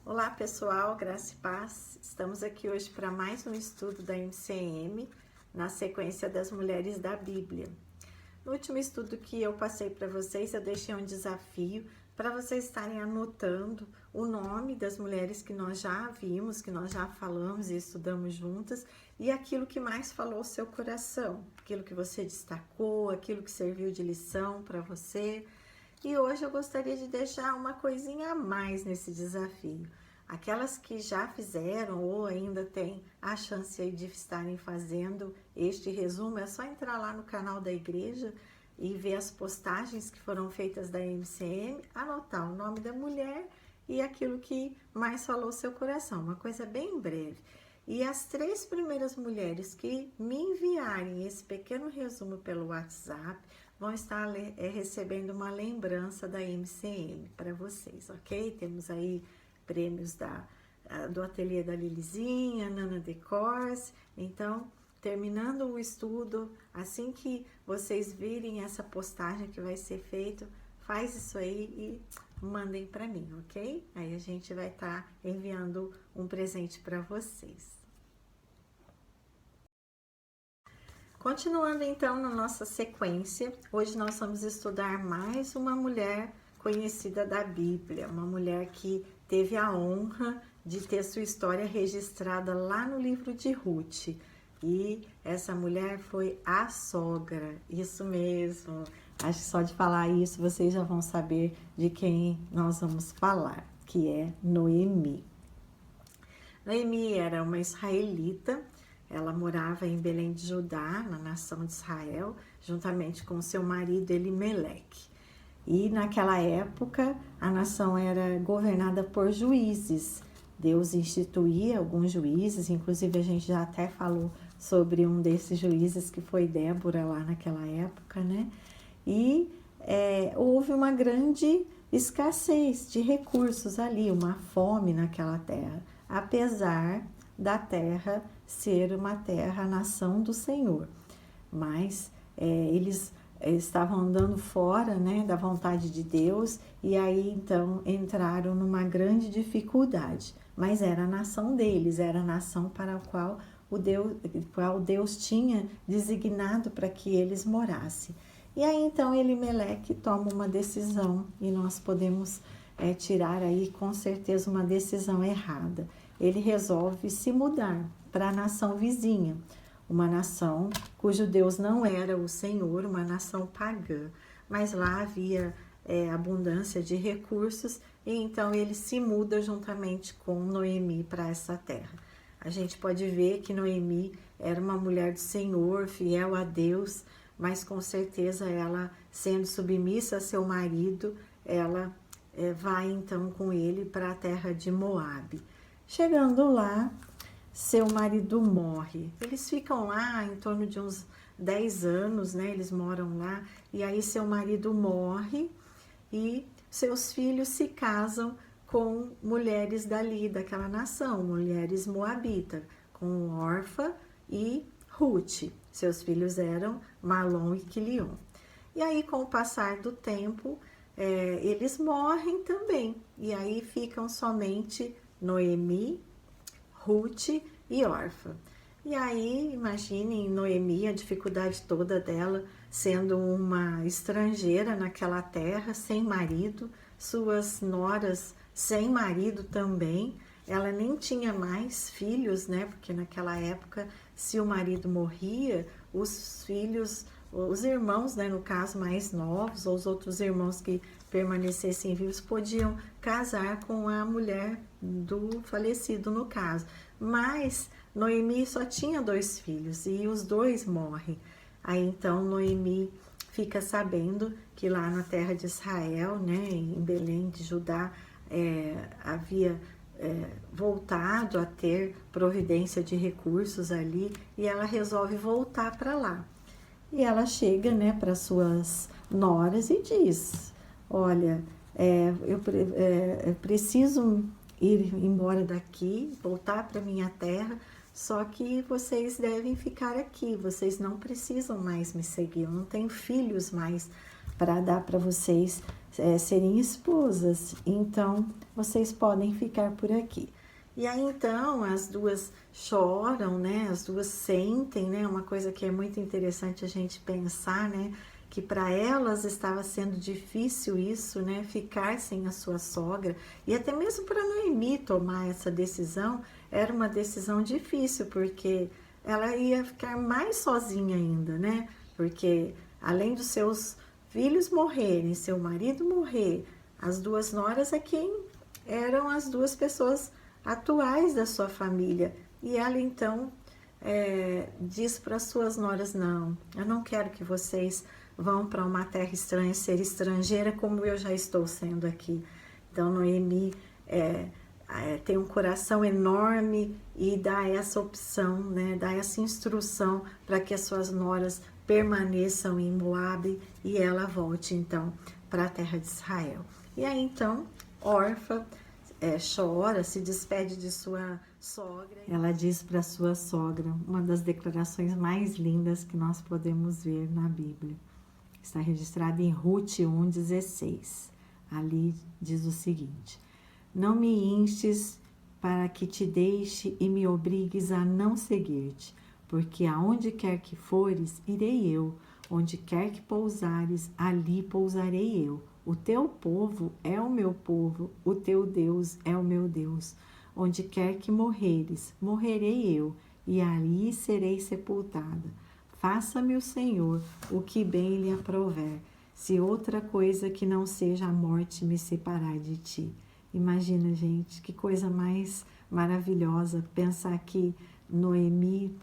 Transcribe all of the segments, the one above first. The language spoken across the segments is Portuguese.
Olá pessoal, graça e paz. Estamos aqui hoje para mais um estudo da MCM, na sequência das mulheres da Bíblia. No último estudo que eu passei para vocês, eu deixei um desafio para vocês estarem anotando o nome das mulheres que nós já vimos, que nós já falamos e estudamos juntas, e aquilo que mais falou o seu coração, aquilo que você destacou, aquilo que serviu de lição para você. E hoje eu gostaria de deixar uma coisinha a mais nesse desafio. Aquelas que já fizeram ou ainda têm a chance aí de estarem fazendo este resumo, é só entrar lá no canal da igreja e ver as postagens que foram feitas da MCM, anotar o nome da mulher e aquilo que mais falou o seu coração, uma coisa bem breve. E as 3 primeiras mulheres que me enviarem esse pequeno resumo pelo WhatsApp vão estar recebendo uma lembrança da MCM para vocês, ok? Temos aí prêmios do ateliê da Lilizinha, Nana Decors. Então, terminando o estudo, assim que vocês virem essa postagem que vai ser feita, faz isso aí e mandem para mim, ok? Aí a gente vai estar enviando um presente para vocês. Continuando então na nossa sequência, hoje nós vamos estudar mais uma mulher conhecida da Bíblia, uma mulher que teve a honra de ter sua história registrada lá no livro de Ruth. E essa mulher foi a sogra, isso mesmo. Acho que só de falar isso vocês já vão saber de quem nós vamos falar, que é Noemi. Noemi era uma israelita. Ela morava em Belém de Judá, na nação de Israel, juntamente com seu marido Elimeleque. E naquela época, a nação era governada por juízes. Deus instituía alguns juízes, inclusive a gente já até falou sobre um desses juízes, que foi Débora lá naquela época, né? E houve uma grande escassez de recursos ali, uma fome naquela terra, apesar da terra ser uma terra, a nação do Senhor. Mas eles estavam andando fora, né, da vontade de Deus, e aí então entraram numa grande dificuldade. Mas era a nação deles, era a nação para a qual Deus tinha designado para que eles morassem. E aí então Elimeleque toma uma decisão, e nós podemos tirar aí com certeza uma decisão errada. Ele resolve se mudar para a nação vizinha, uma nação cujo Deus não era o Senhor, uma nação pagã, mas lá havia abundância de recursos, e então ele se muda juntamente com Noemi para essa terra. A gente pode ver que Noemi era uma mulher do Senhor, fiel a Deus, mas com certeza ela, sendo submissa a seu marido, ela vai então com ele para a terra de Moabe. Chegando lá, seu marido morre. Eles ficam lá em torno de uns 10 anos, né? Eles moram lá, e aí seu marido morre e seus filhos se casam com mulheres dali, daquela nação, mulheres moabitas, com Orfa e Ruth. Seus filhos eram Malom e Quilion. E aí, com o passar do tempo, eles morrem também. E aí ficam somente Noemi, Ruth e Orfa. E aí, imaginem Noemi, a dificuldade toda dela, sendo uma estrangeira naquela terra, sem marido, suas noras sem marido também. Ela nem tinha mais filhos, né? Porque naquela época, se o marido morria, os filhos, os irmãos, né, no caso mais novos, ou os outros irmãos que permanecessem vivos, podiam casar com a mulher do falecido, no caso. Mas Noemi só tinha 2 filhos e os 2 morrem. Aí então Noemi fica sabendo que lá na terra de Israel, né, em Belém de Judá, havia voltado a ter providência de recursos ali, e ela resolve voltar para lá. E ela chega, né, para suas noras e diz: olha, eu preciso ir embora daqui, voltar para minha terra, só que vocês devem ficar aqui, vocês não precisam mais me seguir, eu não tenho filhos mais para dar para vocês serem esposas. Então, vocês podem ficar por aqui. E aí, então, as duas choram, né? As duas sentem, né? Uma coisa que é muito interessante a gente pensar, né? Que para elas estava sendo difícil isso, né? Ficar sem a sua sogra. E até mesmo para Noemi tomar essa decisão, era uma decisão difícil, porque ela ia ficar mais sozinha ainda, né? Porque além dos seus filhos morrerem, seu marido morrer, as duas noras é quem eram as duas pessoas atuais da sua família. E ela então diz para as suas noras: não, eu não quero que vocês vão para uma terra estranha, ser estrangeira como eu já estou sendo aqui. Então Noemi tem um coração enorme e dá essa opção, né, dá essa instrução para que as suas noras permaneçam em Moabe e ela volte então para a terra de Israel. E aí então Orfa chora, se despede de sua sogra. Ela diz para sua sogra uma das declarações mais lindas que nós podemos ver na Bíblia. Está registrada em Ruth 1,16. Ali diz o seguinte: não me instes para que te deixe e me obrigues a não seguir-te, porque aonde quer que fores, irei eu, onde quer que pousares, ali pousarei eu. O teu povo é o meu povo, o teu Deus é o meu Deus. Onde quer que morreres, morrerei eu, e ali serei sepultada. Faça-me o Senhor o que bem lhe aprouver, se outra coisa que não seja a morte me separar de ti. Imagina, gente, que coisa mais maravilhosa pensar que Noemi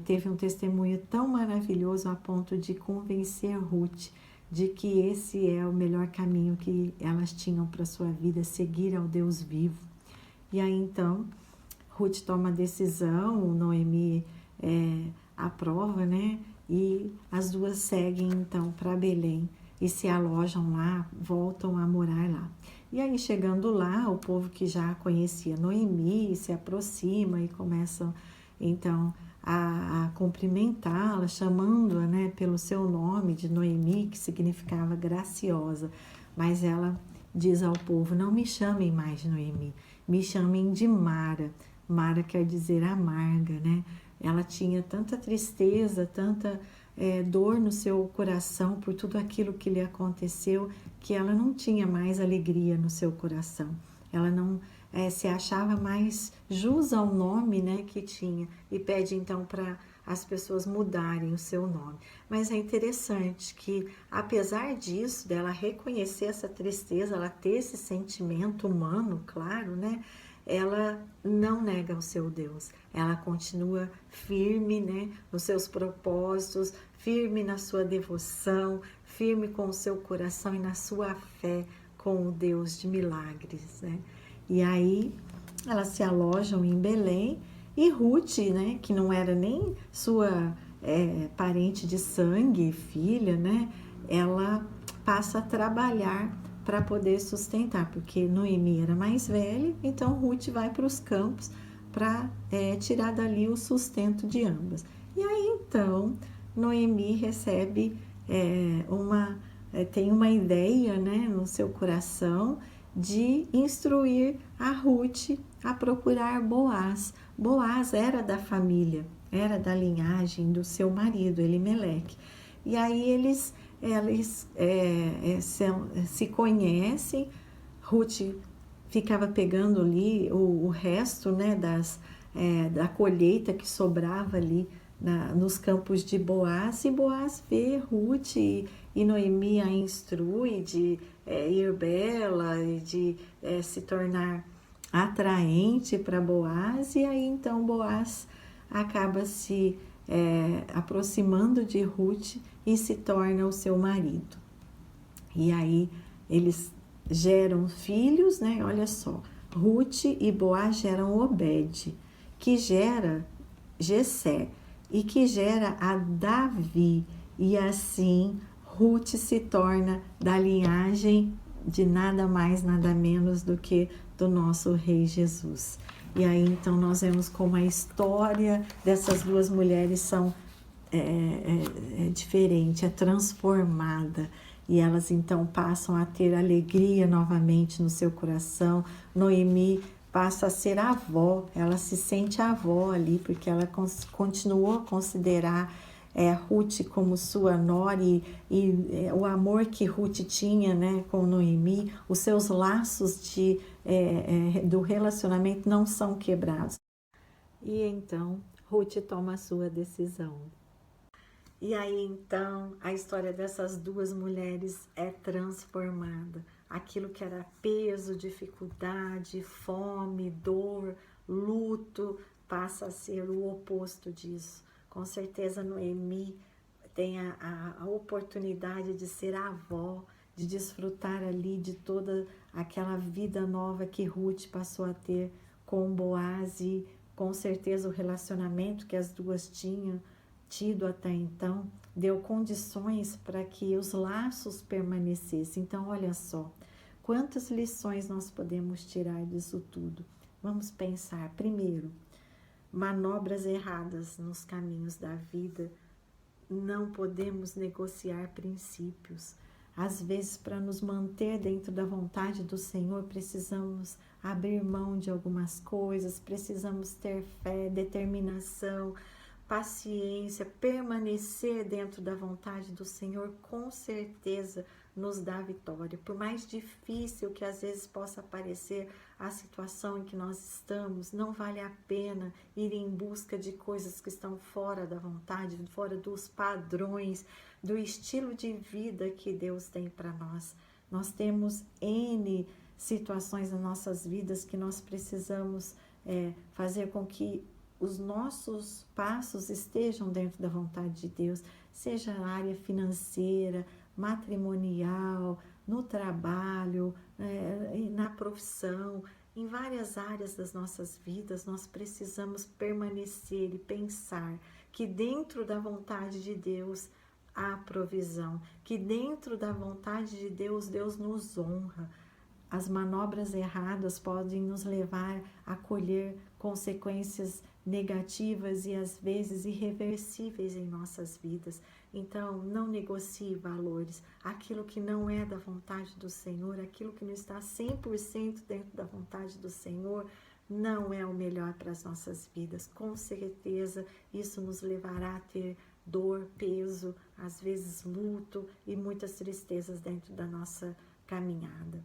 teve um testemunho tão maravilhoso a ponto de convencer Ruth de que esse é o melhor caminho que elas tinham para sua vida, seguir ao Deus vivo. E aí então Ruth toma a decisão, Noemi aprova, né? E as duas seguem então para Belém e se alojam lá, voltam a morar lá. E aí chegando lá, o povo que já conhecia Noemi se aproxima e começam então a cumprimentá-la, chamando-a, né, pelo seu nome de Noemi, que significava graciosa. Mas ela diz ao povo: não me chamem mais de Noemi, me chamem de Mara. Mara quer dizer amarga, né? Ela tinha tanta tristeza, tanta dor no seu coração por tudo aquilo que lhe aconteceu, que ela não tinha mais alegria no seu coração. Ela não se achava mais jus ao nome, né, que tinha, e pede então para as pessoas mudarem o seu nome. Mas é interessante que, apesar disso, dela reconhecer essa tristeza, ela ter esse sentimento humano, claro, né, ela não nega o seu Deus, ela continua firme, né, nos seus propósitos, firme na sua devoção, firme com o seu coração e na sua fé com o Deus de milagres, né. E aí elas se alojam em Belém e Ruth, né, que não era nem sua parente de sangue, filha, né, ela passa a trabalhar para poder sustentar, porque Noemi era mais velha, então Ruth vai para os campos para tirar dali o sustento de ambas. E aí então Noemi recebe tem uma ideia, né, no seu coração de instruir a Ruth a procurar Boaz. Boaz era da família, era da linhagem do seu marido, Elimeleque. E aí eles se conhecem. Ruth ficava pegando ali o resto, né, da colheita que sobrava ali nos campos de Boaz, e Boaz vê Ruth e Noemi a instrui de ir bela e de se tornar atraente para Boaz, e aí então Boaz acaba se aproximando de Ruth e se torna o seu marido. E aí eles geram filhos, né? Olha só, Ruth e Boaz geram Obed, que gera Jessé e que gera a Davi, e assim Ruth se torna da linhagem de nada mais, nada menos do que do nosso Rei Jesus. E aí então nós vemos como a história dessas duas mulheres são diferente, é transformada. e elas então passam a ter alegria novamente no seu coração. Noemi passa a ser avó, ela se sente avó ali, porque ela continuou a considerar Ruth como sua nora e o amor que Ruth tinha, né, com Noemi, os seus laços do relacionamento não são quebrados. E então Ruth toma a sua decisão. E aí então a história dessas duas mulheres é transformada. Aquilo que era peso, dificuldade, fome, dor, luto, passa a ser o oposto disso. Com certeza Noemi tem a oportunidade de ser avó, de desfrutar ali de toda aquela vida nova que Ruth passou a ter com Boaz e com certeza o relacionamento que as duas tinham tido até então deu condições para que os laços permanecessem. Então, olha só, quantas lições nós podemos tirar disso tudo? Vamos pensar. Primeiro, manobras erradas nos caminhos da vida. Não podemos negociar princípios. Às vezes, para nos manter dentro da vontade do Senhor, precisamos abrir mão de algumas coisas, precisamos ter fé, determinação, paciência, permanecer dentro da vontade do Senhor, com certeza nos dá vitória. Por mais difícil que às vezes possa parecer a situação em que nós estamos, não vale a pena ir em busca de coisas que estão fora da vontade, fora dos padrões, do estilo de vida que Deus tem para nós. Nós temos N situações nas nossas vidas que nós precisamos fazer com que os nossos passos estejam dentro da vontade de Deus, seja na área financeira, matrimonial, no trabalho, na profissão, em várias áreas das nossas vidas, nós precisamos permanecer e pensar que dentro da vontade de Deus há provisão, que dentro da vontade de Deus, Deus nos honra. As manobras erradas podem nos levar a colher consequências negativas e às vezes irreversíveis em nossas vidas. Então, não negocie valores. Aquilo que não é da vontade do Senhor, aquilo que não está 100% dentro da vontade do Senhor, não é o melhor para as nossas vidas. Com certeza, isso nos levará a ter dor, peso, às vezes luto e muitas tristezas dentro da nossa caminhada.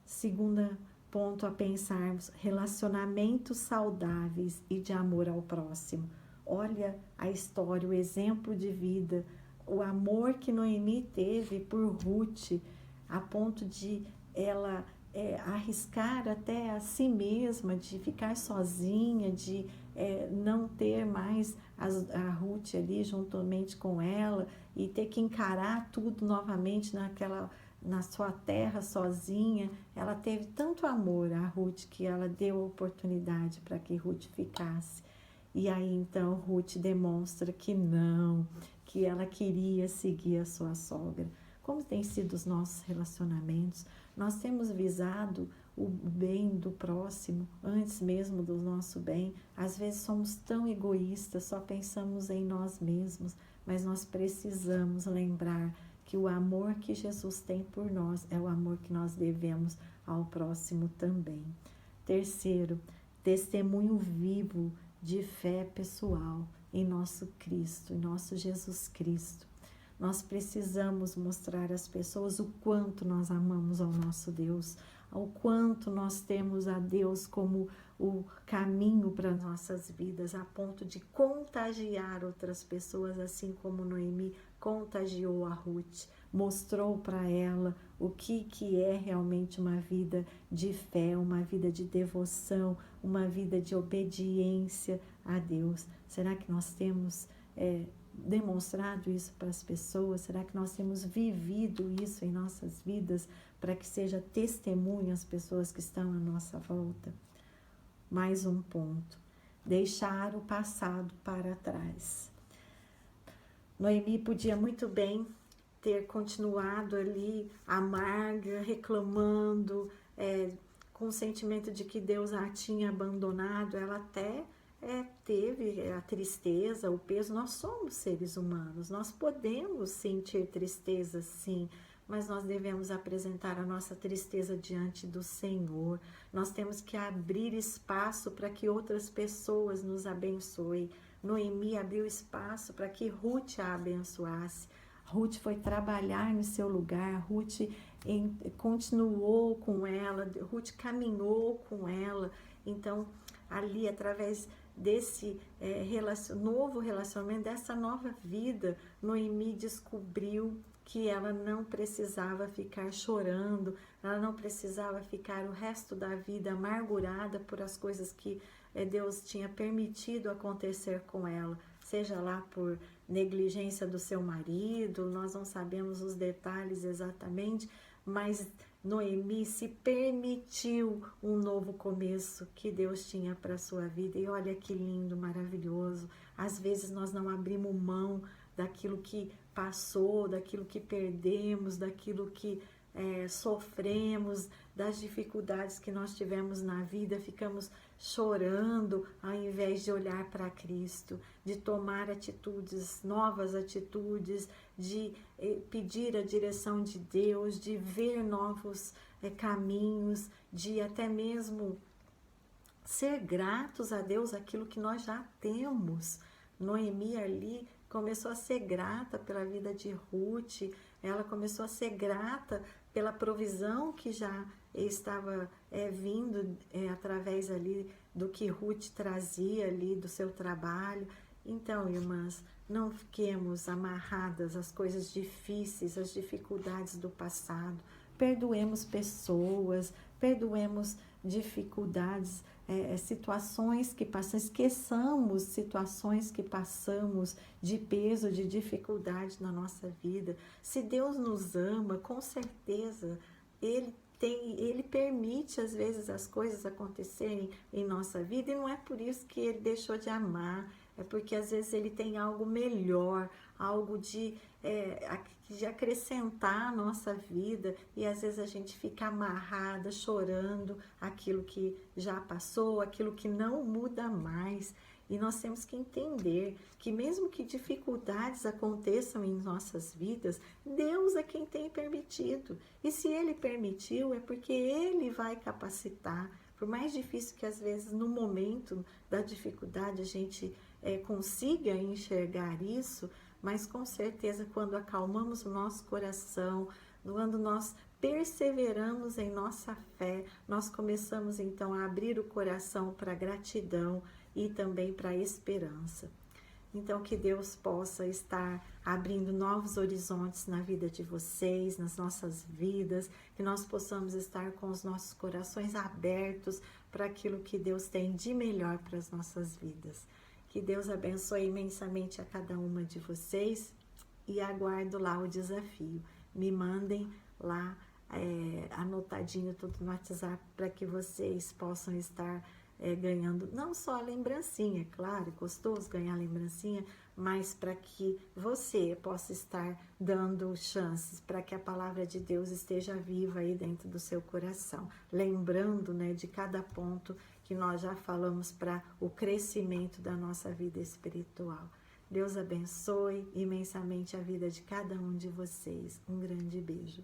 Segunda ponto a pensarmos, relacionamentos saudáveis e de amor ao próximo. Olha a história, o exemplo de vida, o amor que Noemi teve por Ruth, a ponto de ela arriscar até a si mesma, de ficar sozinha, de não ter mais a Ruth ali juntamente com ela e ter que encarar tudo novamente na sua terra sozinha. Ela teve tanto amor a Ruth que ela deu oportunidade para que Ruth ficasse. E aí então Ruth demonstra que não, que ela queria seguir a sua sogra. Como tem sido os nossos relacionamentos? Nós temos visado o bem do próximo antes mesmo do nosso bem. Às vezes somos tão egoístas, só pensamos em nós mesmos, mas nós precisamos lembrar que o amor que Jesus tem por nós é o amor que nós devemos ao próximo também. Terceiro, testemunho vivo de fé pessoal em nosso Cristo, em nosso Jesus Cristo. Nós precisamos mostrar às pessoas o quanto nós amamos ao nosso Deus, ao quanto nós temos a Deus como o caminho para nossas vidas, a ponto de contagiar outras pessoas, assim como Noemi contagiou a Ruth, mostrou para ela o que é realmente uma vida de fé, uma vida de devoção, uma vida de obediência a Deus. Será que nós temos demonstrado isso para as pessoas? Será que nós temos vivido isso em nossas vidas para que seja testemunho às pessoas que estão à nossa volta? Mais um ponto, deixar o passado para trás. Noemi podia muito bem ter continuado ali amarga, reclamando, com o sentimento de que Deus a tinha abandonado. Ela até teve a tristeza, o peso. Nós somos seres humanos, nós podemos sentir tristeza, sim, mas nós devemos apresentar a nossa tristeza diante do Senhor. Nós temos que abrir espaço para que outras pessoas nos abençoem. Noemi abriu espaço para que Ruth a abençoasse. Ruth foi trabalhar no seu lugar, Ruth continuou com ela, Ruth caminhou com ela. Então, ali, através desse novo relacionamento, dessa nova vida, Noemi descobriu que ela não precisava ficar chorando, ela não precisava ficar o resto da vida amargurada por as coisas que Deus tinha permitido acontecer com ela, seja lá por negligência do seu marido, nós não sabemos os detalhes exatamente, mas Noemi se permitiu um novo começo que Deus tinha para a sua vida. E olha que lindo, maravilhoso. Às vezes nós não abrimos mão daquilo que passou, daquilo que perdemos, daquilo que sofremos, das dificuldades que nós tivemos na vida, ficamos chorando ao invés de olhar para Cristo, de tomar atitudes, novas atitudes, de pedir a direção de Deus, de ver novos caminhos, de até mesmo ser gratos a Deus aquilo que nós já temos. Noemi ali começou a ser grata pela vida de Ruth, ela começou a ser grata pela provisão que já estava vindo através ali do que Ruth trazia ali do seu trabalho. Então, irmãs, não fiquemos amarradas às coisas difíceis, às dificuldades do passado. Perdoemos pessoas, perdoemos dificuldades, situações que passamos, esqueçamos situações que passamos de peso, de dificuldade na nossa vida. Se Deus nos ama, com certeza Ele permite às vezes as coisas acontecerem em nossa vida, e não é por isso que Ele deixou de amar, é porque às vezes Ele tem algo melhor, algo de acrescentar à nossa vida, e às vezes a gente fica amarrada, chorando aquilo que já passou, aquilo que não muda mais. E nós temos que entender que mesmo que dificuldades aconteçam em nossas vidas, Deus é quem tem permitido. E se Ele permitiu, é porque Ele vai capacitar. Por mais difícil que às vezes no momento da dificuldade a gente consiga enxergar isso, mas com certeza quando acalmamos o nosso coração, quando nós perseveramos em nossa fé, nós começamos então a abrir o coração para gratidão e também para esperança. Então, que Deus possa estar abrindo novos horizontes na vida de vocês, nas nossas vidas, que nós possamos estar com os nossos corações abertos para aquilo que Deus tem de melhor para as nossas vidas. Que Deus abençoe imensamente a cada uma de vocês e aguardo lá o desafio. Me mandem lá anotadinho tudo no WhatsApp para que vocês possam estar ganhando não só a lembrancinha, claro, é gostoso ganhar lembrancinha, mas para que você possa estar dando chances para que a palavra de Deus esteja viva aí dentro do seu coração, lembrando, né, de cada ponto que nós já falamos para o crescimento da nossa vida espiritual. Deus abençoe imensamente a vida de cada um de vocês. Um grande beijo.